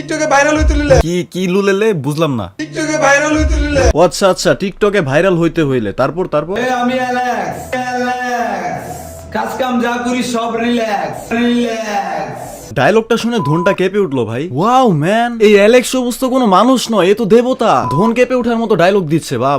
টিকটকে ভাইরাল হইতে হইলে কি লুলেলে বুঝলাম না। টিকটকে ভাইরাল হইতে হইলে আচ্ছা টিকটকে ভাইরাল হইতে হইলে তারপর আমি অ্যালেক্স কাজ কাম যা করি সব রিল্যাক্স। ডায়লগটা শুনে ধনটা কেঁপে উঠলো ভাই। ওয়াও ম্যান, এই অ্যালেক্স সবুজ তো কোনো মানুষ নয়, এ তো দেবতা। ধন কেঁপে ওঠার মতো ডায়লগ দিচ্ছে। বাহ।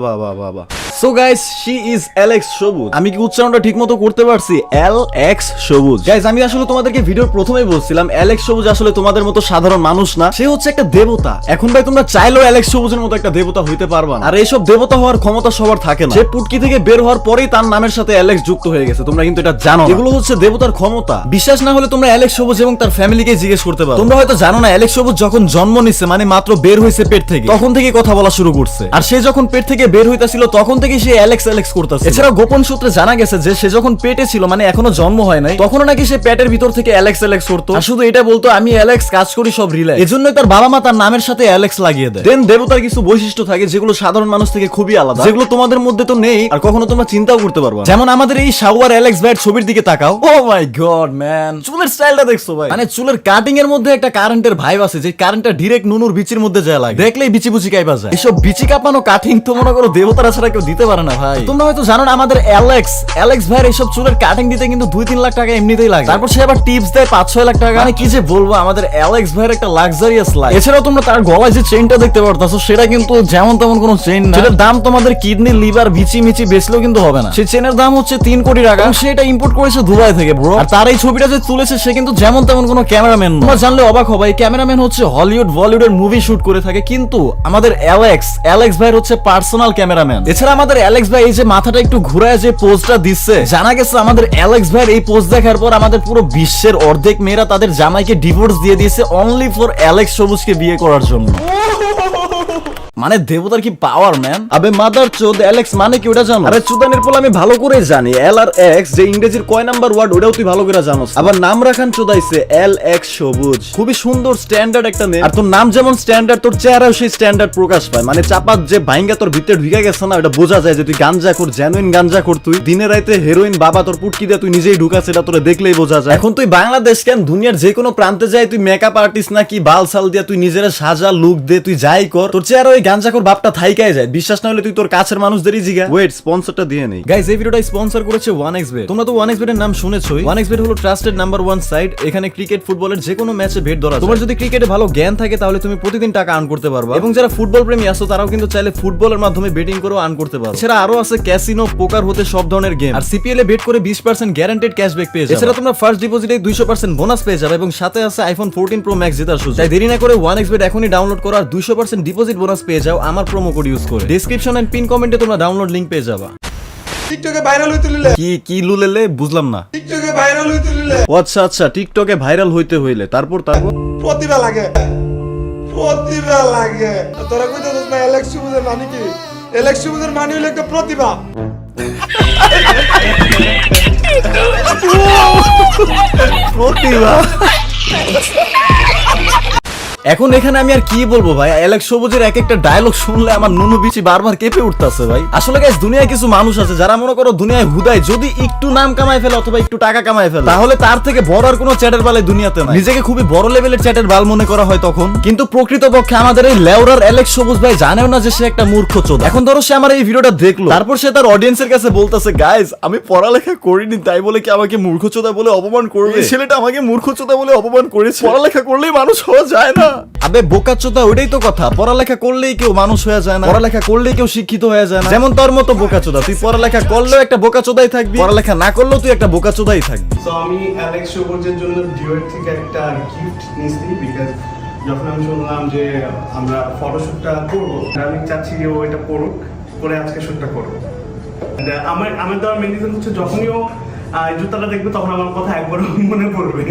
So guys, she is Alex সবুজ। আমি কি উচ্চারণটা ঠিকমতো করতে পারছি? এলএক্স সবুজ। গাইস, আমি আসলে তোমাদেরকে ভিডিওর প্রথমেই বলছিলাম অ্যালেক্স সবুজ আসলে তোমাদের মতো সাধারণ মানুষ না, সে হচ্ছে একটা দেবতা। এখন ভাই তোমরা চাইলেও অ্যালেক্স সবুজের মতো একটা দেবতা হইতে পারবা না। আর এইসব দেবতা হওয়ার ক্ষমতা সবার থাকে না। সে পুটকি থেকে বের হওয়ার পরেই তার নামের সাথে অ্যালেক্স যুক্ত হয়ে গেছে। তোমরা কিন্তু এটা জানো না। এগুলো হচ্ছে দেবতার ক্ষমতা। বিশ্বাস না হলে তোমরা অ্যালেক্স সবুজ এবং তার ফ্যামিলিকে জিজ্ঞেস করতে পারো। তোমরা হয়তো জানো না, অ্যালেক্স সবুজ যখন জন্ম নিচ্ছে, মানে মাত্র বের হইছে পেট থেকে, তখন থেকে কথা বলা শুরু করছে। আর সে যখন পেট থেকে বের হইতাছিল তখন থেকে সে অ্যালেক্স করতেছে। এছাড়া গোপন সূত্রে জানা গেছে যে সে যখন পেটে ছিল, মানে এখনো জন্ম হয় নাই, তখনও নাকি সে পেটের ভিতর থেকে অ্যালেক্স করতো। আর শুধু এটা বলতো, আমি অ্যালেক্স, কাজ করি সব রিল্যাক্স। এজন্যই তার বাবা মা তার নামের সাথে অ্যালেক্স লাগিয়ে দেয়। দেন দেবতার কিছু বৈশিষ্ট্য থাকে যেগুলো সাধারণ মানুষ থেকে খুবই আলাদা, যেগুলো তোমাদের মধ্যে তো নেই আর কখনো তোমরা চিন্তাও করতে পারবা। যেমন আমাদের এই শাওয়ার অ্যালেক্স ভাইয়ের ছবির দিকে তাকাও। ও মাই গড ম্যান, চুলের স্টাইলটা দেখছো ভাই? মানে চুলের কাটিং এর মধ্যে একটা কারেন্টের ভাইব আছে, যে কারেন্টটা ডাইরেক্ট নুনুর বিচির মধ্যে যায় লাগে। দেখলেই বিচি বুচি কাইপা যায়। এসব বিচি কাঁপানো কাটিং তো মনে করো দেবতারা ছাড়া কেউ দিতে পারে না ভাই। তোমরা হয়তো জানো না, আমাদের অ্যালেক্স ভাইয়ের এইসব চুলের কাটিং দিতে কিন্তু 2-3 লাখ টাকা এমনিতেই লাগে। তারপর সে আবার টিপস দেয় 5-6 লাখ টাকা। মানে কি যে বলবো, আমাদের অ্যালেক্স ভাইয়ের একটা লাক্সারিয়াস লাইফ। এছাড়াও তোমরা তার গলায় যে চেইনটা দেখতে পারতাছো, সেটা কিন্তু যেমন তেমন কোনো চেইন না। সেটার দাম তোমাদের কিডনি, লিভার, বিচি মিচি বেচলেও কিন্তু হবে না। সেই চেনের দাম হচ্ছে 3 কোটি টাকা। সে এটা ইম্পোর্ট করেছে দুবাই থেকে ব্রো। আর তার এই ছবিটা যে তুলেছে, সে কিন্তু যেমন তেমন কোনো ক্যামেরাম্যান না। তোমরা জানলে অবাক হবে, এই ক্যামেরাম্যান হচ্ছে হলিউড বলিউডের মুভি শুট করে থাকে, কিন্তু আমাদের অ্যালেক্স ভাইয়ের হচ্ছে পার্সোনাল ক্যামেরাম্যান। এছাড়া আমাদের অ্যালেক্স ভাই এই যে মাথাটা একটু ঘুরায় যে পোজটা দিচ্ছে, জানা গেছে আমাদের অ্যালেক্স ভাইয়ের এই পোজ দেখার পর আমাদের পুরো বিশ্বের অর্ধেক মেয়েরা তাদের জামাইকে ডিভোর্স দিয়ে দিয়েছে অনলি ফর অ্যালেক্স সবুজকে বিয়ে করার জন্য। মানে দেবতার কি পাওয়ার ম্যান। আবে মাদার চোদ, অ্যালেক্স মানে কি ওটা জানো? আরে চুদানের পোলা, আমি ভালো করে জানি এল আর এক্স যে ইংরেজির কয় নাম্বার ওয়ার্ড, ওটাও তুই ভালো করে জানোস। আবার নাম রাখান চোদাইছে এলএক্স সবুজ। খুবই সুন্দর স্ট্যান্ডার্ড একটা নেম। আর তোর নাম যেমন স্ট্যান্ডার্ড, তোর চেহারাও সেই স্ট্যান্ডার্ড প্রকাশ পায়। মানে চাপাত যে ভাইঙ্গা তোর ভিতরে ঢুকে গেছে না, ওটা বোঝা যায় যে তুই গাঞ্জা কর, জেনুইন গাঞ্জা কর। তুই দিনে রাইতে হেরোইন বাবা তোর পুটকি দিয়ে তুই নিজেই ঢুকাছে, এটা তোরে দেখলেই বোঝা যায়। এখন তুই বাংলাদেশ কেন, দুনিয়ার যে কোনো প্রান্তে যাই তুই মেকআপ আর্টিস্ট নাকি বাল সাল দিয়া তুই নিজের সাজা লুক দে, তুই যাই কর, তোর চেহারা ওই গাঞ্জা কর বাপটা থাইকাই যায়। বিশ্বাস না হলে তুই তোর কাছের মানুষদেরই জিগা। ওয়েট, স্পন্সরটা দিয়ে নেই। গাইস, এই ভিডিওটা স্পন্সর করেছে 1xBet। তোমরা তো 1xBet এর নাম শুনেছোই। 1xBet হলো ট্রাস্টেড নাম্বার 1 সাইট। এখানে ক্রিকেট, ফুটবলের যে কোনো ম্যাচে বেট ধরা যায়। তোমার যদি ক্রিকেটে ভালো জ্ঞান থাকে তাহলে তুমি প্রতিদিন টাকা আর্ন করতে পারবা। এবং যারা ফুটবল প্রেমী আছো তারাও কিন্তু চাইলে ফুটবলের মাধ্যমে বেটিং করেও আর্ন করতে পারো। এছাড়া আরো আছে ক্যাসিনো, পোকার হতে সব ধরনের গেম। আর সিপিএল এ বেট করে 20% গ্যারান্টেড ক্যাশব্যাক পেয়ে যাবে। এছাড়া তোমরা ফার্স্ট ডিপোজিটে 200% বোনাস পেয়ে যাবে এবং সাথে আছে আইফোন 14 প্রো ম্যাক্স জেতার সুযোগ। তাই দেরি না করে 1xBet এখনই ডাউনলোড করো আর 200% ডিপোজিট বোনাস পেয়ে যাও আমার প্রোমো কোড ইউজ করে। ডেসক্রিপশন এন্ড পিন কমেন্টে তোমরা ডাউনলোড লিংক পেয়ে যাবা। টিকটকে ভাইরাল হইতে হইলে কি লুলেলে বুঝলাম না। টিকটকে ভাইরাল হইতে হইলে আচ্ছা টিকটকে ভাইরাল হইতে হইলে তারপর প্রতিভা লাগে। তোরা কইতাছিস না অ্যালেক্স সবুজের মানে কি? অ্যালেক্স সবুজের মানে হলো একটা প্রতিভা। এখন এখানে আমি আর কি বলবো ভাই, অ্যালেক্স সবুজের এক একটা ডায়লগ শুনলে আমার নুনু বিচি বারবার কেঁপে উঠতেছে ভাই। আসলে গাইস, দুনিয়ায় কিছু মানুষ আছে যারা মনে করো দুনিয়ায় হুদায় যদি একটু নাম কামায় ফেলে অথবা একটু টাকা কামায় ফেলে, তাহলে তার থেকে বড় আর কোনো চ্যাটের বাল দুনিয়াতে নাই। নিজেকে খুবই বড় লেভেলের চ্যাটের বাল মনে করা হয় তখন, কিন্তু প্রকৃতপক্ষে আমাদের এই লেউরার অ্যালেক্স সবুজ ভাই জানেও না যে সে একটা মূর্খ চোদ। এখন ধরো সে আমার এই ভিডিওটা দেখলো, তারপর সে তার অডিয়েন্সের কাছে বলতেছে, গাইস আমি পড়ালেখা করিনি তাই বলে কি আমাকে মূর্খ চোদা বলে অপমান করবে? এই ছেলেটা আমাকে মূর্খ চোদা বলে অপমান করেছে। পড়ালেখা করলেই মানুষ হওয়া যায় না। আবে বোকাচোদা, ওইটাই তো কথা। পড়ালেখা করলেই কেউ মানুষ হয়ে যায় না, পড়ালেখা করলেই কেউ শিক্ষিত হয়ে যায় না। যেমন তোর মতো বোকাচোদা, তুই পড়ালেখা করলেও একটা বোকাচোদাই থাকবি, পড়ালেখা না করলেও তুই একটা বোকাচোদাই থাকবি। তো আমি অ্যালেক্স সবুজের জন্য ডিওর থেকে একটা গিফট নিয়েছি, বিকজ যখন আমি শুনলাম যে আমরা ফটোশুটটা করবো, আমি চাচ্ছি যে ও এটা করুক, করে আজকে শুটটা করবো। আমার দেওয়ার মেন রিজন হচ্ছে যখনই ও জুতাটা দেখবে তখন আমার কথা একবারও মনে পড়বে।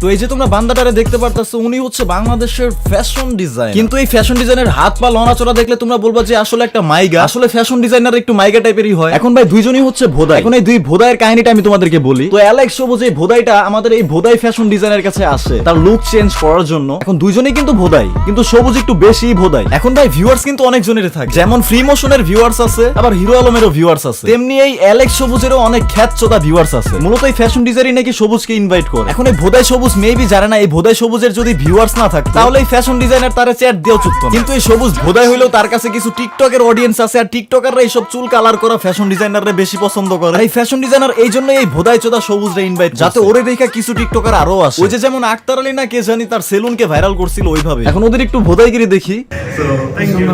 তো এই যে তোমরা বান্দাটারে দেখতে পারতাছো, উনি হচ্ছে বাংলাদেশের ফ্যাশন ডিজাইন। কিন্তু এই ফ্যাশন ডিজাইনের হাত পা লড়াচড়া দেখলে তোমরা বলবা যে আসলে একটা মাইগা। আসলে ফ্যাশন ডিজাইনার একটু মাইগা টাইপেরই হয়। এখন ভাই দুইজনই হচ্ছে ভোদাই। এখন এই দুই ভোদাইয়ের কাহিনীটা আমি তোমাদেরকে বলি। তো অ্যালেক্স সবুজ এই ভোদাইটা আমাদের এই ভোদাই ফ্যাশন ডিজাইনের কাছে আসে তার লুক চেঞ্জ করার জন্য। এখন দুইজনই কিন্তু ভোদাই, কিন্তু সবুজ একটু বেশি ভোদাই। এখন ভাই ভিউয়ার্স কিন্তু অনেক জনের থাকে, যেমন ফ্রি মোশনের ভিউয়ার্স আছে, আবার হিরো আলমেরও ভিউয়ার্স আছে, তেমনি এই অ্যালেক্স সবুজেরও অনেক খ্যাতচোদা ভিউয়ার্স আছে। মূলত এই ফ্যাশন ডিজাইনারই নাকি সবুজকে ইনভাইট করে। এখন এই ভোদাই সবুজ মেবি জানে না এই ভোদাই সবুজের যদি ভিউয়ার্স না থাকতো তাহলে এই ফ্যাশন ডিজাইনার তারা চ্যাট দিয়েও চুকতো না। কিন্তু এই সবুজ ভোদাই হইলেও তার কাছে কিছু টিকটকের অডিয়েন্স আছে আর টিকটকাররা এইসব চুল কালার করা ফ্যাশন ডিজাইনাররা বেশি পছন্দ করে। আর এই ফ্যাশন ডিজাইনার এই জন্য এই ভোদাই চোদা সবুজরে ইনভাইট যাতে ওরে দেখা কিছু টিকটকার আরো আসে। ওই যে যেমন আক্তার আলী না কে জানি তার সেলুনকে ভাইরাল করছিল ওইভাবে। এখন ওদের একটু ভোদাইগিরি দেখি। So thank you.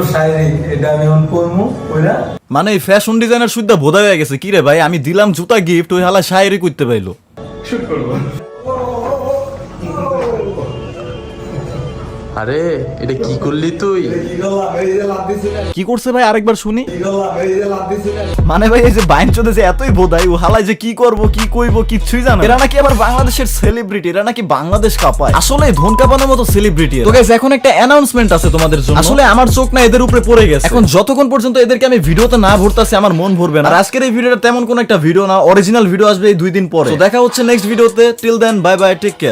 এটা আমি অন করবো ওইরা মানে এই ফ্যাশন ডিজাইনার সুদ্ধা ভোদাই হয়ে গেছে। কি রে ভাই, আমি দিলাম জুতা গিফট, ওই হালা শায়েরি করতে পাইলো। শুট করব। আরে এটা কি করলি তুই? কি করলাম এই যে লাভ দিছিলেন কি করছে ভাই আরেকবার শুনি। কি করলাম এই যে লাভ দিছিলেন মানে ভাই এই যে বাইন চোদে যে এতই বোধাই ও হালাই যে কি করব কি কইব কিছুই জানে না। এরা নাকি আবার বাংলাদেশের সেলিব্রিটি, এরা নাকি বাংলাদেশ কাঁপায়। আসলে ধন কাঁপানোর মতো সেলিব্রিটি। তো গাইস এখন একটা অ্যানাউন্সমেন্ট আছে তোমাদের জন্য। আসলে আমার চোখ না এদের উপরে পড়ে গেছে। এখন যতক্ষণ পর্যন্ত এদেরকে আমি ভিডিওতে না ভরতাছি আমার মন ভরবে না। আর আজকের এই ভিডিওটা তেমন কোন একটা ভিডিও না, অরিজিনাল ভিডিও আসবে এই 2 দিন পরে। তো দেখা হচ্ছে নেক্সট ভিডিওতে। Till then bye bye, take care.